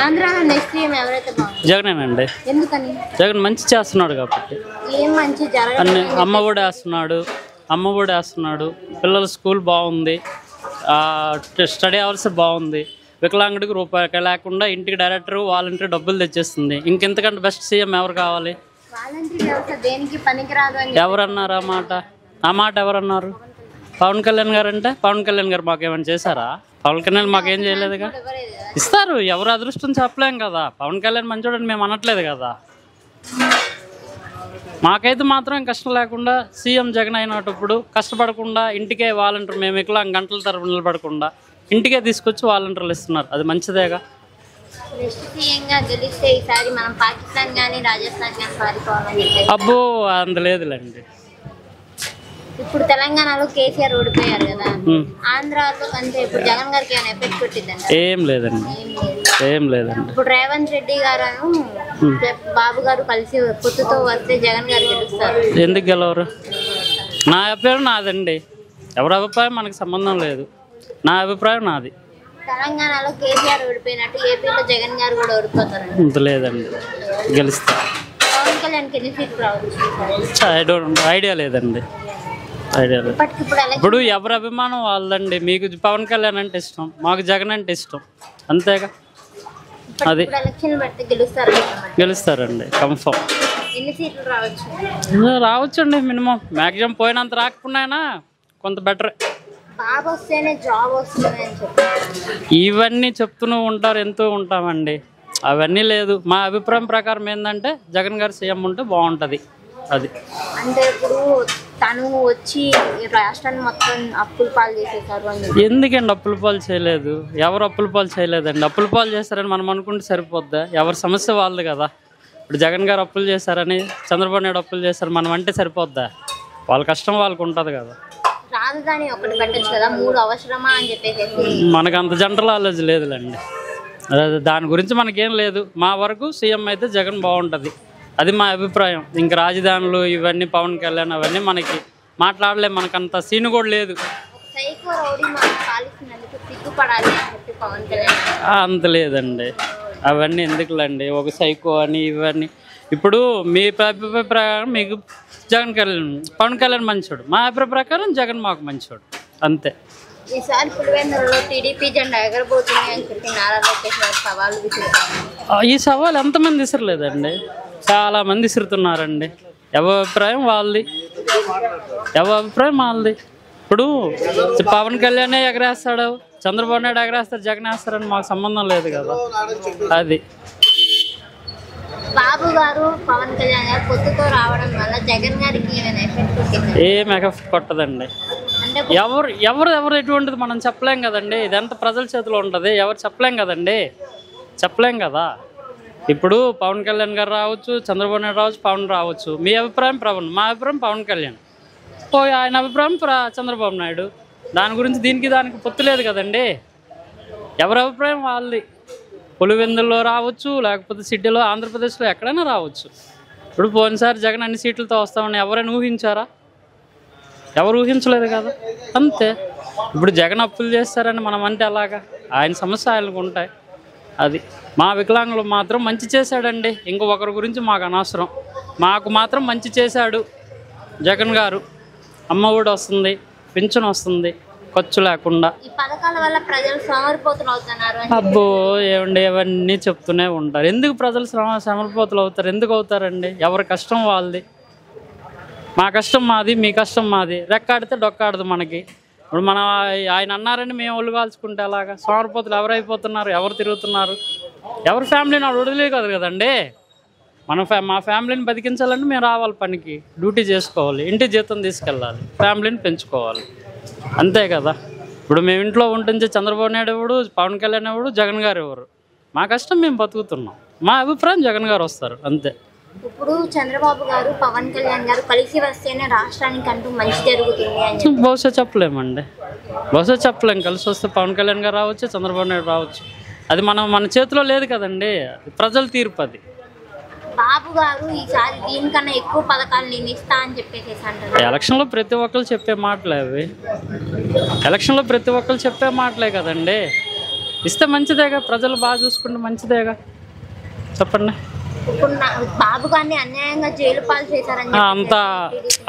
ఆంధ్రాలో next CM ఎవరైతే బాగుంటుంది? జగనేనండి. ఎందుకని? జగన్ మంచి చేస్తున్నాడు కాబట్టి. ఏం మంచి అన్ని అమ్మఒడి వేస్తున్నాడు, పిల్లల స్కూల్ బాగుంది, స్టడీ అవర్స్ బాగుంది, వికలాంగుడికి రూపాయి లేకుండా ఇంటికి డైరెక్టర్ వాలంటీర్ డబ్బులు తెచ్చేస్తుంది. ఇంకెంతకంటే బెస్ట్ సీఎం ఎవరు కావాలి? ఎవరన్నారు ఆ మాట ఎవరన్నారు? పవన్ కళ్యాణ్ గారు అంటే పవన్ కళ్యాణ్ గారు మాకేమైనా చేశారా? పవన్ కళ్యాణ్ మాకేం చేయలేదుగా. ఇస్తారు, ఎవరు అదృష్టం చెప్పలేం కదా. పవన్ కళ్యాణ్ మంచోడని మేము అనట్లేదు కదా. మాకైతే మాత్రం కష్టం లేకుండా సీఎం జగన్ అయినప్పుడు కష్టపడకుండా ఇంటికే వాలంటీర్, మేము ఇక్కడ గంటల తరపు నిలబడకుండా ఇంటికే తీసుకొచ్చి వాలంటీర్లు ఇస్తున్నారు. అది మంచిదేగా. అబ్బో అంత లేదులేండి. ఇప్పుడు తెలంగాణలో కేసీఆర్ ఓడిపోయారు కదా, ఆంధ్రాలో అంటే ఇప్పుడు జగన్ గారికి ఏమైనా ఎఫెక్ట్ కొట్టిందండి? ఏం లేదండి. ఇప్పుడు రేవంత్ రెడ్డి గారు బాబు గారు కలిసి పొత్తుతో వస్తే జగన్ గారు గెలుస్తారు. ఎందుకు గెలవరు? నా అభిప్రాయం నాదండి. ఎవరి అభిప్రాయం మనకు సంబంధం లేదు. నా అభిప్రాయం నాది. తెలంగాణలో కేసీఆర్ ఓడిపోయినట్టు ఏపీలో జగన్ గారు కూడా ఓడిపోతారు. ఇంత లేదండి, గెలుస్తారు. పవన్ కళ్యాణ్కి ఎన్ని సీట్లు రావచ్చు? ఐడియా లేదండి. ఇప్పుడు ఎవరి అభిమానం వాళ్ళండి. మీకు పవన్ కళ్యాణ్ అంటే ఇష్టం, మాకు జగన్ అంటే ఇష్టం, అంతేగా. అది గెలుస్తారండి కన్ఫర్మ్. రావచ్చండి, మినిమం మ్యాక్సిమం. పోయినంత రాకపోయినా కొంత బెటర్. ఇవన్నీ చెప్తూనే ఉంటారు, ఎంతో ఉంటామండి. అవన్నీ లేదు. మా అభిప్రాయం ప్రకారం ఏంటంటే జగన్ గారు సీఎం ఉంటే బాగుంటుంది. అది అంటే ఇప్పుడు తను వచ్చి రాష్ట్రాన్ని మొత్తం అప్పుల పాలు చేసేసారు. ఎందుకండి అప్పుల పాలు చేయలేదు? ఎవరు అప్పుల పాలు చేయలేదండి. అప్పుల పాలు చేస్తారని మనం అనుకుంటే సరిపోద్దా? ఎవరి సమస్య వాళ్ళది కదా. ఇప్పుడు జగన్ గారు అప్పులు చేశారని, చంద్రబాబు నాయుడు అప్పులు చేశారు మనం అంటే సరిపోద్దా? వాళ్ళ కష్టం వాళ్ళకు ఉంటుంది కదా. రాజధాని ఒకటి పెట్టచ్చు కదా, 3 అవసరమా అని చెప్పేసి. మనకు అంత జనరల్ నాలెడ్జ్ లేదులేండి. దాని గురించి మనకేం లేదు. మా వరకు సీఎం అయితే జగన్ బాగుంటుంది, అది మా అభిప్రాయం. ఇంకా రాజధానులు ఇవన్నీ పవన్ కళ్యాణ్ అవన్నీ మనకి మాట్లాడలేము, మనకంత సీన్ కూడా లేదు. అంత లేదండి. అవన్నీ ఎందుకులేండి, ఒక సైకో అని ఇవన్నీ. ఇప్పుడు మీ అభిప్రాయ ప్రకారం మీకు పవన్ కళ్యాణ్ మంచోడు, మా అభిప్రాయ ప్రకారం జగన్ మాకు మంచోడు, అంతే. ఈసారి పులివెందులలో టీడీపీ జెండా ఎగరబోతుంది అని చెప్పి నారా లోకేష్ గారు సవాల్ విసిరారు. ఈ సవాల్ ఎంతమంది విసరలేదండి, చాలా మంది విసురుతున్నారండి. ఎవరి అభిప్రాయం వాళ్ళది. ఇప్పుడు పవన్ కళ్యాణ్ ఎగరేస్తాడు, చంద్రబాబు నాయుడు ఎగరేస్తాడు, జగన్ వేస్తారని మాకు సంబంధం లేదు కదా. అది బాబు గారు పవన్ కళ్యాణ్ గారు పొత్తుతో రావడం వల్ల జగన్ గారికి ఏం ఎఫెక్ట్ కొట్టదండి. ఎవరు ఎటువంటిది మనం చెప్పలేం కదండి. ఇదంతా ప్రజల చేతిలో ఉంటుంది, ఎవరు చెప్పలేం కదండి, చెప్పలేం కదా. ఇప్పుడు పవన్ కళ్యాణ్ గారు రావచ్చు, చంద్రబాబు నాయుడు రావచ్చు, పవన్ రావచ్చు. మీ అభిప్రాయం పవన్, మా అభిప్రాయం పవన్ కళ్యాణ్, ఆయన అభిప్రాయం చంద్రబాబు నాయుడు. దాని గురించి దానికి పొత్తు లేదు కదండి. ఎవరి అభిప్రాయం వాళ్ళది. పులివెందుల్లో రావచ్చు, లేకపోతే సిటీలో, ఆంధ్రప్రదేశ్లో ఎక్కడైనా రావచ్చు. ఇప్పుడు పోయినసారి జగన్ అన్ని సీట్లతో వస్తామని ఎవరైనా ఊహించారా? ఎవరు ఊహించలేదు కదా, అంతే. ఇప్పుడు జగన్ అప్పులు చేస్తారని మనం అంటే అలాగా, ఆయన సమస్య ఆయనకు ఉంటాయి. అది మా వికలాంగులు మాత్రం మంచి చేశాడండి. ఇంకొకరి గురించి మాకు అనవసరం. మాకు మాత్రం మంచి చేశాడు జగన్ గారు. అమ్మఒడి వస్తుంది, పింఛన్ వస్తుంది ఖర్చు లేకుండా. అబ్బో ఏమండి, అవన్నీ చెప్తూనే ఉంటారు. ఎందుకు ప్రజలు సోమరిపోతులు అవుతారు? ఎందుకు అవుతారండి? ఎవరి కష్టం వాళ్ళది. మా కష్టం మాది, మీ కష్టం మాది. రెక్కాడితే డొక్కాడదు మనకి. ఇప్పుడు మనం ఆయన అన్నారని మేము ఒళ్ళు కాల్చుకుంటే అలాగా సోమరిపోతులు ఎవరైపోతున్నారు, ఎవరు తిరుగుతున్నారు? ఎవరి ఫ్యామిలీని వాళ్ళు వదిలేదు కదండి. మా ఫ్యామిలీని బతికించాలంటే మేము రావాలి, పనికి డ్యూటీ చేసుకోవాలి, ఇంటి జీతం తీసుకెళ్ళాలి, ఫ్యామిలీని పెంచుకోవాలి, అంతే కదా. ఇప్పుడు మేము ఇంట్లో ఉంటుంటే చంద్రబాబు నాయుడు ఎవడు, పవన్ కళ్యాణ్ ఎవడు, జగన్ గారు ఎవరు? మా కష్టం మేము బతుకుతున్నాం. మా అభిప్రాయం జగన్ గారు వస్తారు, అంతే. ఇప్పుడు చంద్రబాబు గారు పవన్ కళ్యాణ్ గారు కలిసి వస్తేనే రాష్ట్రానికి అంటూ మంచి జరుగుతుంది అని బహుశా చెప్పలేమండి, బహుశా చెప్పలేం. కలిసి వస్తే పవన్ కళ్యాణ్ గారు రావచ్చు, చంద్రబాబు నాయుడు రావచ్చు. అది మన చేతిలో లేదు కదండి, ప్రజల తీర్పు అది. బాబు గారు ఈసారి దీనికన్నా ఎక్కువ పథకాలు నేను ఇస్తా అని చెప్పేసి అంటారు. ఎలక్షన్లో ప్రతి ఒక్కరు చెప్పే మాటలే అవి. ఎలక్షన్లో ప్రతి ఒక్కరు చెప్పే మాటలే కదండి. ఇస్తే మంచిదేగా, ప్రజలు బాగా చూసుకుంటే మంచిదేగా. చెప్పండి. ఇప్పుడు బాబు గారిని అన్యాయంగా జైలు పాలు చేశారని అంత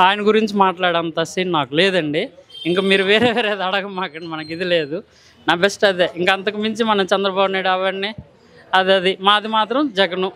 ఆయన గురించి మాట్లాడేంత సీన్ నాకు లేదండి. ఇంకా మీరు వేరే వేరేది అడగమాకండి, మనకి ఇది లేదు. నా బెస్ట్ అదే. ఇంకా అంతకు మించి మనం చంద్రబాబు నాయుడు అవన్నీ అది మాది మాత్రం జగను.